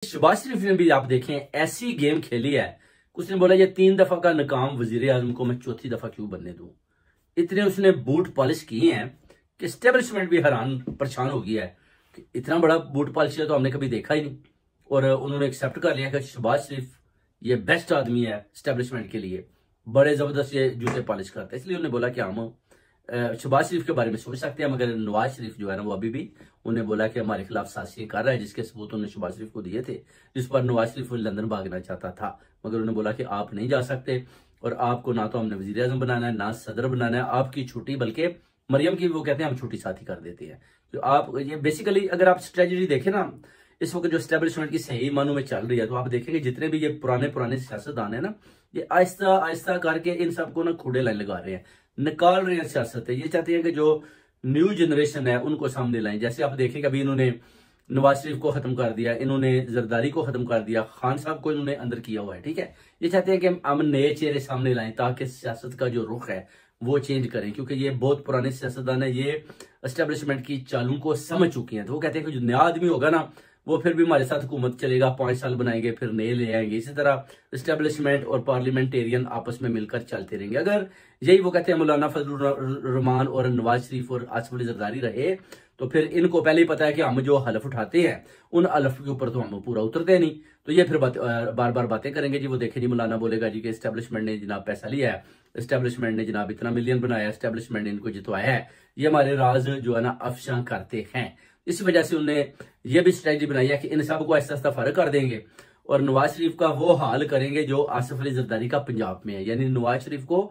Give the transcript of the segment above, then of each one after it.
शहबाज शरीफ ने भी आप देखें ऐसी गेम खेली है। उसने बोला ये 3 दफा का नाकाम वजीर आजम को मैं चौथी दफा क्यों बनने दूं। इतने उसने बूट पॉलिश किए हैं कि स्टेब्लिशमेंट भी हैरान परेशान हो गया है कि इतना बड़ा बूट पॉलिश तो हमने कभी देखा ही नहीं। और उन्होंने एक्सेप्ट कर लिया कि शहबाज शरीफ ये बेस्ट आदमी है स्टेब्लिशमेंट के लिए, बड़े जबरदस्त ये जूते पॉलिश करते हैं। इसलिए उन्होंने बोला कि हम शहबाज शरीफ के बारे में सोच सकते हैं, मगर नवाज शरीफ जो है ना वो अभी भी उन्हें बोला कि हमारे खिलाफ साजिशें कर रहा है, जिसके सबूत उन्होंने शहबाज शरीफ को दिए थे, जिस पर नवाज शरीफ लंदन भागना चाहता था। मगर उन्होंने बोला कि आप नहीं जा सकते और आपको ना तो हमने वजीर आजम बनाना है ना सदर बनाना है, आपकी छुट्टी बल्कि मरियम की वो कहते हैं हम छुट्टी साथी कर देते हैं। तो आप ये बेसिकली अगर आप स्ट्रेटजी देखें ना इस वक्त जो स्टैब्लिशमेंट की सही मानों में चल रही है, तो आप देखेंगे जितने भी ये पुराने सियासतदान है ना, ये आहिस्ता आहिस्ता करके इन सबको ना खूड़े लाइन लगा रहे हैं, निकाल रहे हैं सियासत है। ये चाहते हैं कि जो न्यू जनरेशन है उनको सामने लाएं। जैसे आप देखेंगे अभी इन्होंने नवाज शरीफ को खत्म कर दिया, इन्होंने जरदारी को खत्म कर दिया, खान साहब को इन्होंने अंदर किया हुआ है। ठीक है, ये चाहते हैं कि हम नए चेहरे सामने लाएं ताकि सियासत का जो रुख है वो चेंज करें, क्योंकि ये बहुत पुराने सियासतदान है, ये एस्टेब्लिशमेंट की चालों को समझ चुकी हैं। तो वो कहते हैं कि जो नया आदमी होगा ना वो फिर भी हमारे साथ हुकूमत चलेगा, 5 साल बनाएंगे फिर नए ले आएंगे। इसी तरह एस्टेब्लिशमेंट और पार्लियामेंटेरियन आपस में मिलकर चलते रहेंगे। अगर यही वो कहते हैं मौलाना फजलुर रहमान और नवाज शरीफ और आसिफ अली जरदारी रहे तो फिर इनको पहले ही पता है कि हम जो हलफ उठाते हैं उन हलफ के ऊपर तो हम पूरा उतरते नहीं, तो ये फिर बार बार बातें करेंगे जी। वो देखे जी मौलाना बोलेगा जी कि एस्टेब्लिशमेंट ने जनाब पैसा लिया है, एस्टेब्लिशमेंट ने जनाब इतना मिलियन बनाया, एस्टेब्लिशमेंट ने इनको जितवाया है, ये हमारे राज जो है ना अफशा करते हैं। इस वजह से उन्होंने ये भी स्ट्रेटजी बनाई है कि इन सब को आहिस्ता आहिस्ता फर्क कर देंगे और नवाज शरीफ का वो हाल करेंगे जो आसिफ अली जरदारी का पंजाब में है। यानी नवाज शरीफ को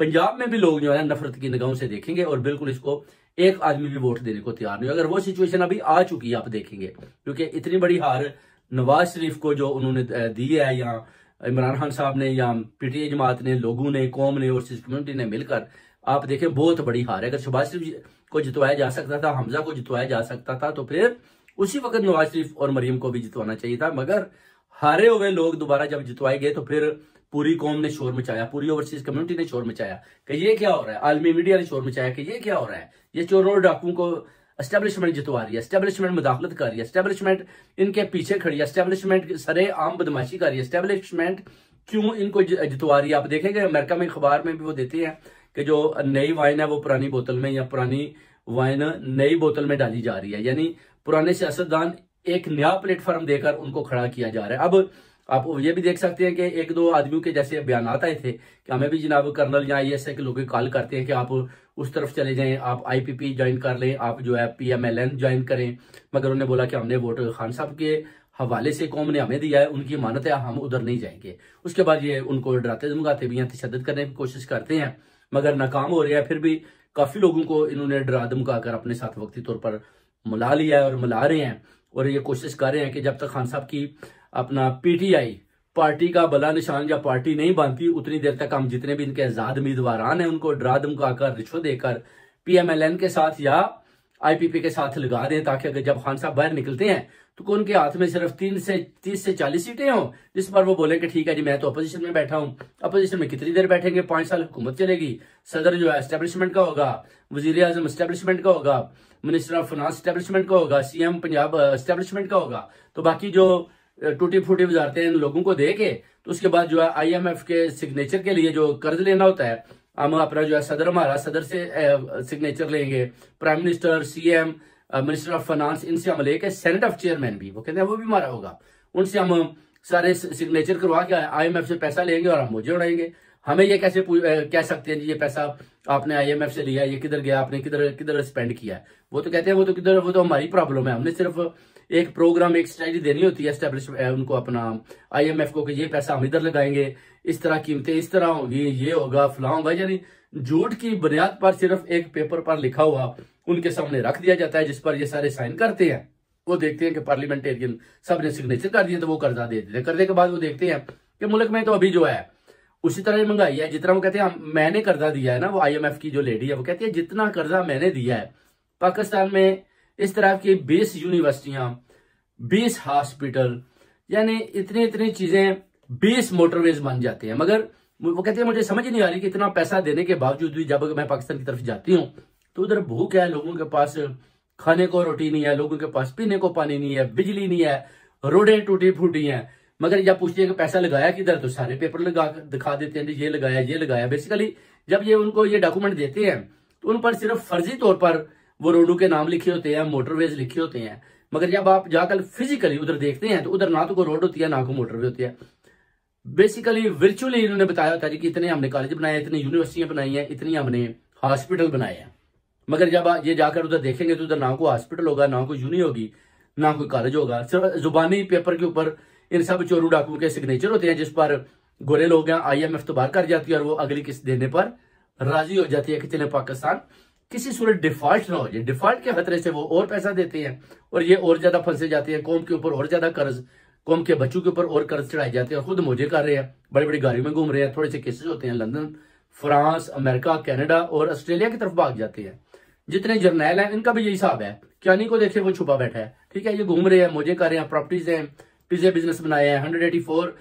पंजाब में भी लोग जो है नफरत की निगाहों से देखेंगे और बिल्कुल इसको एक आदमी भी वोट देने को तैयार नहीं। अगर वो सिचुएशन अभी आ चुकी है आप देखेंगे, क्योंकि इतनी बड़ी हार नवाज शरीफ को जो उन्होंने दी है, या इमरान खान साहब ने या पीटीआई जमात ने, लोगों ने, कौम ने और कम्युनिटी ने मिलकर आप देखें बहुत बड़ी हार है। अगर शहबाज शरीफ को जितवाया जा सकता था, हमजा को जितवाया जा सकता था, तो फिर उसी वक्त नवाज शरीफ और मरियम को भी जितवाना चाहिए था। मगर हारे हुए लोग दोबारा जब जितवाए गए तो फिर पूरी कौम ने शोर मचाया, पूरी ओवरसीज कम्युनिटी ने शोर मचाया कि ये क्या हो रहा है, आलमी मीडिया ने शोर मचाया कि ये क्या हो रहा है, ये चोरों और डाकुओं को एस्टेब्लिशमेंट जितवा रही है, एस्टेब्लिशमेंट मुदाखलत कर रही है, एस्टेब्लिशमेंट इनके पीछे खड़ी है, एस्टेब्लिशमेंट सरे आम बदमाशी कर रही है, एस्टेब्लिशमेंट क्यों इनको जितवा रही है। आप देखेंगे अमेरिका में अखबार में भी वो देते हैं कि जो नई वाइन है वो पुरानी बोतल में, या पुरानी वाइन नई बोतल में डाली जा रही है। यानी पुराने सियासतदान एक नया प्लेटफॉर्म देकर उनको खड़ा किया जा रहा है। अब आप ये भी देख सकते हैं कि 1-2 आदमियों के जैसे बयान आए थे कि हमें भी जनाब कर्नल या ISI के लोग कॉल करते हैं कि आप उस तरफ चले जाएं, आप IPP ज्वाइन कर लें, आप जो है PMLN ज्वाइन करें। मगर उन्होंने बोला कि हमने वोट खान साहब के हवाले से कौम ने हमें दिया है, उनकी अमानत है, हम उधर नहीं जाएंगे। उसके बाद ये उनको डराते धमकाते भी हैं, तशद्दुद करने की कोशिश करते हैं, मगर नाकाम हो रहे हैं। फिर भी काफी लोगों को इन्होंने डरा धमका कर अपने साथ वक्ती तौर पर मिला लिया है और मिला रहे हैं, और ये कोशिश कर रहे हैं कि जब तक खान साहब की अपना PTI पार्टी का बला निशान या पार्टी नहीं बनती उतनी देर तक हम जितने भी इनके आजाद उम्मीदवार हैं उनको डरा धमका कर रिश्वत देकर PMLN के साथ या IPP के साथ लगा दें, ताकि अगर जब खान साहब बाहर निकलते हैं तो उनके हाथ में सिर्फ 30 से 40 सीटें हों, जिस पर वो बोले कि ठीक है जी मैं तो अपोजिशन में बैठा हूं। अपोजिशन में कितनी देर बैठेंगे, 5 साल हुकूमत चलेगी, सदर जो है एस्टेब्लिशमेंट का होगा, वजीर आजम एस्टेब्लिशमेंट का होगा, मिनिस्टर ऑफ फाइनेंस एस्टेब्लिशमेंट का होगा, CM पंजाब एस्टेब्लिशमेंट का होगा। तो बाकी जो टूटी फूटी वजारतें इन लोगों को दे के तो उसके बाद जो है IMF के सिग्नेचर के लिए जो कर्ज लेना होता है, हम अपना जो है सदर हमारा सदर से सिग्नेचर लेंगे, prime minister, CM, minister of finance, इनसे हम लेके सेनेट ऑफ चेयरमैन भी वो कहते हैं वो भी हमारा होगा, उनसे हम सारे सिग्नेचर करवा के IMF से पैसा लेंगे और हम मुझे उड़ाएंगे। हमें ये कैसे कह सकते हैं जी ये पैसा आपने IMF से लिया, ये किधर गया, आपने किधर स्पेंड किया है। वो तो कहते हैं वो तो हमारी प्रॉब्लम है, हमने सिर्फ एक प्रोग्राम एक स्ट्रेटजी देनी होती है एस्टेब्लिशमेंट उनको अपना IMF को कि ये पैसा हम इधर लगाएंगे, इस तरह कीमतें इस तरह होंगी, ये होगा फलां होगा। यानी झूठ की बुनियाद पर सिर्फ एक पेपर पर लिखा हुआ उनके सामने रख दिया जाता है, जिस पर ये सारे साइन करते हैं। वो देखते हैं कि पार्लियामेंटेरियन सब ने सिग्नेचर कर दिए तो वो कर्जा दे देते हैं। करने के बाद वो देखते हैं कि मुल्क में तो अभी जो है उसी तरह महंगाई है, जितना वो कहते हैं मैंने कर्जा दिया है ना, वो IMF की जो लेडी है वो कहती है जितना कर्जा मैंने दिया है पाकिस्तान में इस तरह की 20 यूनिवर्सिटियां, 20 हॉस्पिटल, यानी इतनी चीजें, 20 मोटरवेज बन जाते हैं। मगर वो कहते हैं मुझे समझ नहीं आ रही कि इतना पैसा देने के बावजूद भी जब मैं पाकिस्तान की तरफ जाती हूँ तो उधर भूख है, लोगों के पास खाने को रोटी नहीं है, लोगों के पास पीने को पानी नहीं है, बिजली नहीं है, रोडें टूटी फूटी हैं, मगर जब पूछते हैं कि पैसा लगाया किधर, तो सारे पेपर लगा दिखा देते हैं ये लगाया ये लगाया। बेसिकली जब ये उनको ये डॉक्यूमेंट देते हैं तो उन पर सिर्फ फर्जी तौर पर वो रोडों के नाम लिखे होते हैं, मोटरवेज लिखे होते हैं, मगर जब आप जाकर फिजिकली उधर देखते हैं तो उधर ना तो कोई रोड होती है ना कोई मोटरवे होती है। बेसिकली वर्चुअली इन्होंने बताया होता है कि इतने हमने कॉलेज बनाए, इतनी यूनिवर्सिटियां बनाई हैं, इतनी हमने हॉस्पिटल बनाए हैं, मगर जब ये जाकर उधर देखेंगे तो उधर ना कोई हॉस्पिटल होगा, ना कोई यूनि होगी, ना कोई कॉलेज होगा। सिर्फ जुबानी पेपर के ऊपर इन सब चोरू डाकुओं के सिग्नेचर होते हैं, जिस पर गोरे लोग हैं IMF तो बाहर कर जाती है और वो अगली किस्त देने पर राजी हो जाती है कि चले पाकिस्तान किसी सूरत डिफॉल्ट ना हो जाए। डिफॉल्ट के खतरे से वो और पैसा देते हैं और ये और ज्यादा फंसे जाते हैं, कौम के ऊपर और ज्यादा कर्ज, कौम के बच्चों के ऊपर और कर्ज चढ़ाए जाते हैं और खुद मौजे कर रहे हैं, बड़ी बड़ी गाड़ियों में घूम रहे हैं। थोड़े से केसेस होते हैं लंदन, फ्रांस, अमेरिका, कनाडा और ऑस्ट्रेलिया की तरफ भाग जाते हैं। जितने जर्नैल हैं इनका भी यही हिसाब है, क्यानी को देखे वो छुपा बैठा है, ठीक है, ये घूम रहे हैं, मौजे कर रहे हैं, प्रॉपर्टीज हैं, पिज्जा बिजनेस बनाए हैं, 184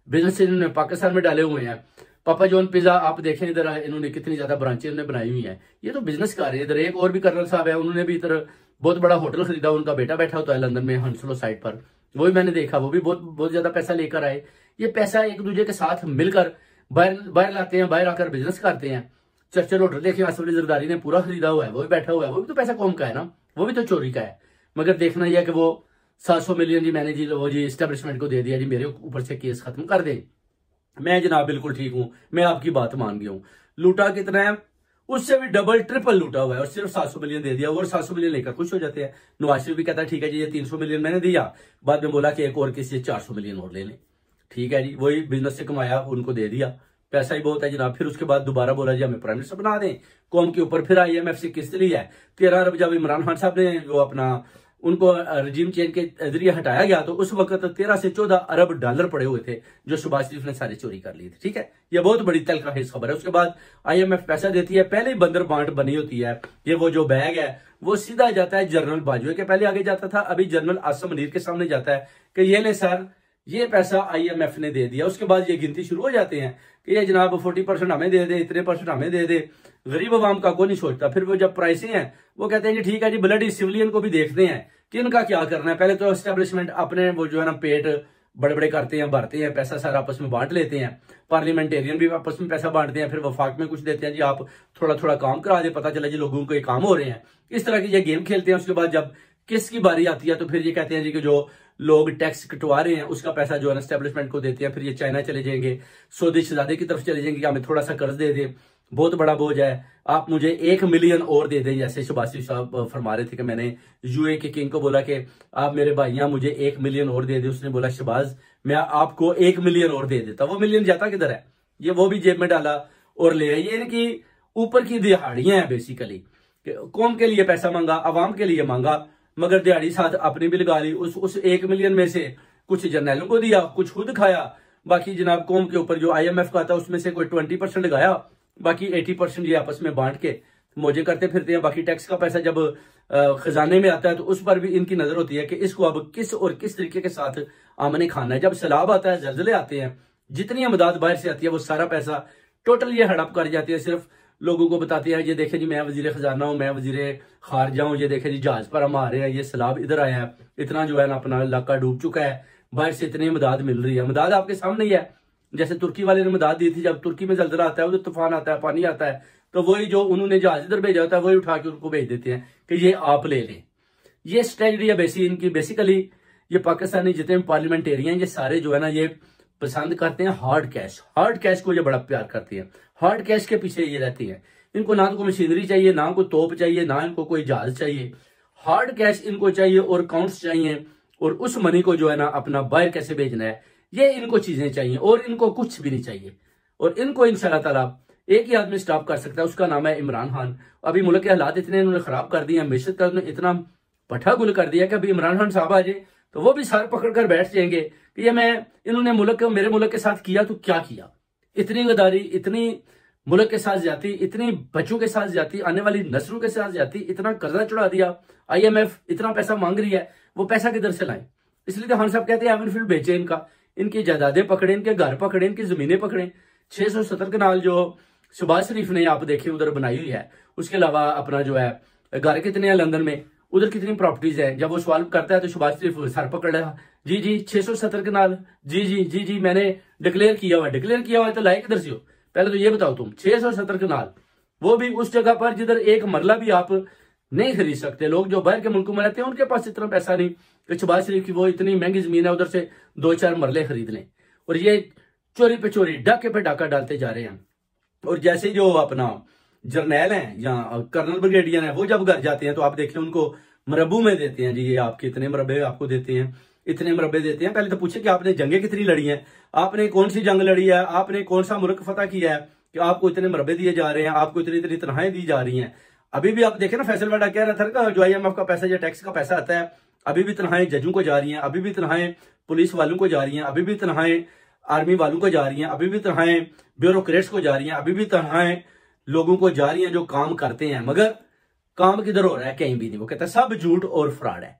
बिजनेस इन्होंने पाकिस्तान में डाले हुए हैं। पापा जॉन पिज्जा आप देखें इधर इन्होंने कितनी ज्यादा ब्रांचें इन्होंने बनाई हुई हैं, ये तो बिजनेस कर रहे हैं। इधर एक और भी कर्नल साहब है, उन्होंने भी इधर बहुत बड़ा होटल खरीदा, उनका बेटा बैठा होता है लंदन में हंसलो साइड पर, वो भी मैंने देखा, वो भी बहुत बहुत ज्यादा पैसा लेकर आए। ये पैसा एक दूसरे के साथ मिलकर बाहर लाते हैं, बाहर आकर बिजनेस करते हैं। चर्चिल होटल देखिए आसिफ अली जरदारी ने पूरा खरीदा हुआ है, वो भी बैठा हुआ है, वो भी तो पैसा कौम का है ना, वो भी तो चोरी का है। मगर देखना यह कि वो 700 मिलियन जी मैंने जी वो जी एस्टेब्लिशमेंट को दे दिया जी, मेरे ऊपर से केस खत्म कर दे। मैं जनाब बिल्कुल ठीक हूं, मैं आपकी बात मान गया हूं। लूटा कितना है, उससे भी डबल ट्रिपल लूटा हुआ है और सिर्फ 700 मिलियन दे दिया और 700 मिलियन लेकर खुश हो जाते हैं। नवाज शरीफ भी कहता है ठीक है जी ये 300 मिलियन मैंने दिया, बाद में बोला कि एक और किसी 400 मिलियन और ले लें, ठीक है जी, वही बिजनेस से कमाया उनको दे दिया, पैसा ही बहुत है जनाब। फिर उसके बाद दोबारा बोला जी हमें प्राइम मिनिस्टर बना दें, कौम के ऊपर फिर IMF से किस्त ली है 13 अरब। जब इमरान खान साहब ने वो अपना उनको रजीम चेंज के जरिए हटाया गया तो उस वक्त 13 से 14 अरब डॉलर पड़े हुए थे जो शहबाज शरीफ ने सारे चोरी कर लिए थे, ठीक है, ये बहुत बड़ी तलखबीर खबर है। उसके बाद IMF पैसा देती है, पहले ही बंदर बांट बनी होती है, ये वो जो बैग है वो सीधा जाता है जनरल बाजवा के, पहले आगे जाता था, अभी जनरल आसम मनीर के सामने जाता है कि ये ले सर ये पैसा IMF ने दे दिया। उसके बाद ये गिनती शुरू हो जाते हैं कि ये जनाब 40% हमें दे दे, इतने % हमें दे दे, गरीब आवाम का कोई नहीं सोचता। फिर वो जब प्राइसें हैं वो कहते हैं जी ठीक है जी ब्लडी सिविलियन को भी देखते हैं कि इनका क्या करना है। पहले तो एस्टेब्लिशमेंट अपने वो जो है ना पेट बड़े बड़े करते हैं, भरते हैं, पैसा सारा आपस में बांट लेते हैं, पार्लियामेंटेरियन भी आपस में पैसा बांटते हैं, फिर वफाक में कुछ देते हैं जी आप थोड़ा थोड़ा काम करा दे, पता चला जी लोगों को ये काम हो रहे हैं, इस तरह की ये गेम खेलते हैं। उसके बाद जब किसकी बारी आती है तो फिर ये कहते हैं जी कि जो लोग टैक्स कटवा रहे हैं उसका पैसा जो है ना एस्टेब्लिशमेंट को देते हैं, फिर ये चाइना चले जाएंगे, सऊदी शहजादे की तरफ चले जाएंगे, हमें थोड़ा सा कर्ज दे दे, बहुत बड़ा बोझ है, आप मुझे 1 मिलियन और दे दें। जैसे शहबाज शरीफ साहब फरमा रहे थे कि मैंने UAE के किंग को बोला कि आप मेरे भाइयां मुझे 1 मिलियन और दे दे, उसने बोला शहबाज मैं आपको 1 मिलियन और दे देता। वो मिलियन जाता किधर है, ये वो भी जेब में डाला और ले आए। ये इनकी ऊपर की दिहाड़ियां हैं, बेसिकली कौम के लिए पैसा मांगा, अवाम के लिए मांगा, मगर दिहाड़ी साथ अपनी भी लगा ली। उस 1 मिलियन में से कुछ जर्नैलों को दिया, कुछ खुद खाया, बाकी जनाब कौम के ऊपर जो IMF का था उसमें से कोई 20% लगाया, बाकी 80% ये आपस में बांट के मौजे करते फिरते हैं। बाकी टैक्स का पैसा जब खजाने में आता है तो उस पर भी इनकी नजर होती है कि इसको अब किस और किस तरीके के साथ आमने खाना है। जब सैलाब आता है, जल्जले आते हैं, जितनी अमदाद बाहर से आती है वो सारा पैसा टोटल ये हड़प कर जाती है, सिर्फ लोगों को बताती है ये देखे जी मैं वजीर खजाना हूं, मैं वजीर खारजा हूं, ये देखे जी जहाज पर हम आ रहे हैं, ये सैलाब इधर आया है, इतना जो है ना अपना इलाका डूब चुका है, बाहर से इतनी मदद मिल रही है। मदद आपके सामने ही है, जैसे तुर्की वाले ने मदद दी थी, जब तुर्की में जल्जला आता है उधर तूफान आता है, पानी आता है, तो वही जो उन्होंने जहाज इधर भेजा होता है वही उठा के उनको भेज देते हैं कि ये आप ले लें। ये स्ट्रेटजी है इनकी। बेसिकली ये पाकिस्तानी जितने पार्लियामेंटेरियन ये सारे जो है ना ये पसंद करते हैं हार्ड कैश, हार्ड कैश को ये बड़ा प्यार करते हैं, हार्ड कैश के पीछे ये रहती है। इनको ना तो कोई मशीनरी चाहिए, ना कोई तोप चाहिए, ना इनको कोई जहाज चाहिए, हार्ड कैश इनको चाहिए और अकाउंट्स चाहिए, और उस मनी को जो है ना अपना बाहर कैसे भेजना है ये इनको चीजें चाहिए, और इनको कुछ भी नहीं चाहिए। और इनको इंशाल्लाह ताला एक ही आदमी स्टॉप कर सकता है, उसका नाम है इमरान खान। अभी मुल्क के हालात इतने इन्होंने खराब कर दिए, मिशत का इतना पठा गुल कर दिया कि अभी इमरान खान साहब आ जाए तो वो भी सर पकड़ कर बैठ जाएंगे कि ये मैं इन्होंने मेरे मुल्क के साथ किया तो क्या किया, इतनी गद्दारी, इतनी मुल्क के साथ जाती, इतनी बच्चों के साथ जाती, आने वाली नस्लों के साथ जाती, इतना कर्जा चढ़ा दिया, IMF इतना पैसा मांग रही है, वो पैसा किधर से लाए। इसलिए तो खान साहब कहते हैं एवनफील्ड बेचे, इनकी जायदादें पकड़े, इनके घर पकड़े, इनकी जमीनें पकड़े। 670 कनाल जो शहबाज शरीफ ने आप देखे उधर बनाई हुई है, उसके अलावा अपना जो है घर कितने हैं लंदन में, उधर कितनी प्रॉपर्टीज है। जब वो सवाल करता है तो शहबाज शरीफ सर पकड़ रहा, जी जी 670 कनाल, जी जी जी जी मैंने डिक्लेयर किया हुआ है। डिक्लेयर किया हुआ है तो लाए किधर से हो, पहले तो ये बताओ तुम। 670 कनाल, वो भी उस जगह पर जिधर एक मरला भी आप नहीं खरीद सकते। लोग जो बाहर के मुल्कों में रहते हैं उनके पास इतना पैसा नहीं कि शहबाज शरीफ की वो इतनी महंगी जमीन है उधर से 2-4 मरले खरीद लें। और ये चोरी पे चोरी, डाके पे डाका डालते जा रहे हैं। और जैसे जो अपना जर्नैल हैं या कर्नल ब्रिगेडियर हैं, वो जब घर जाते हैं तो आप देख लें उनको मरबू में देते हैं, जी ये आपके इतने मरबे आपको देते हैं, इतने मरबे देते हैं। पहले तो पूछे कि आपने जंगें कितनी लड़ी हैं, आपने कौन सी जंग लड़ी है, आपने कौन सा मुल्क फतह किया है कि आपको इतने मरबे दिए जा रहे हैं, आपको इतनी इतनी तनख्वाहें दी जा रही हैं। अभी भी आप देखें ना, फैसल वाडा कह रहा था जो IMF का पैसा या टैक्स का पैसा आता है, अभी भी तनख्वाहें जजों को जा रही हैं, अभी भी तनख्वाहें पुलिस वालों को जा रही हैं, अभी भी तनख्वाहें आर्मी वालों को जा रही हैं, अभी भी तनख्वाहें ब्यूरोक्रेट्स को जा रही हैं, अभी भी तनख्वाहें लोगों को जा रही हैं जो काम करते हैं। मगर काम किधर हो रहा है, कहीं भी नहीं। वो कहता है सब झूठ और फ्रॉड है।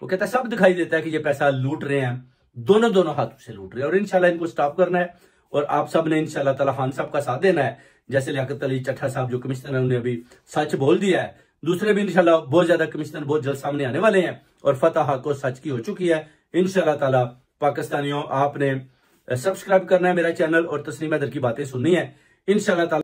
वो कहता है सब दिखाई देता है कि ये पैसा लूट रहे हैं, दोनों हाथों से लूट रहे हैं। और इंशाल्लाह इनको स्टॉप करना है और आप सब ने इंशाल्लाह ताला खान साहब का साथ देना है। जैसे लियाकत अली चट्टा साहब जो कमिश्नर है, उन्होंने अभी सच बोल दिया है। दूसरे भी इंशाल्लाह बहुत ज्यादा कमिश्नर बहुत जल्द सामने आने वाले हैं और फतह को सच की हो चुकी है इंशाल्लाह ताला। पाकिस्तानियों, आपने सब्सक्राइब करना है मेरा चैनल और तस्नीम हैदर की बातें सुननी है इंशाल्लाह ताला।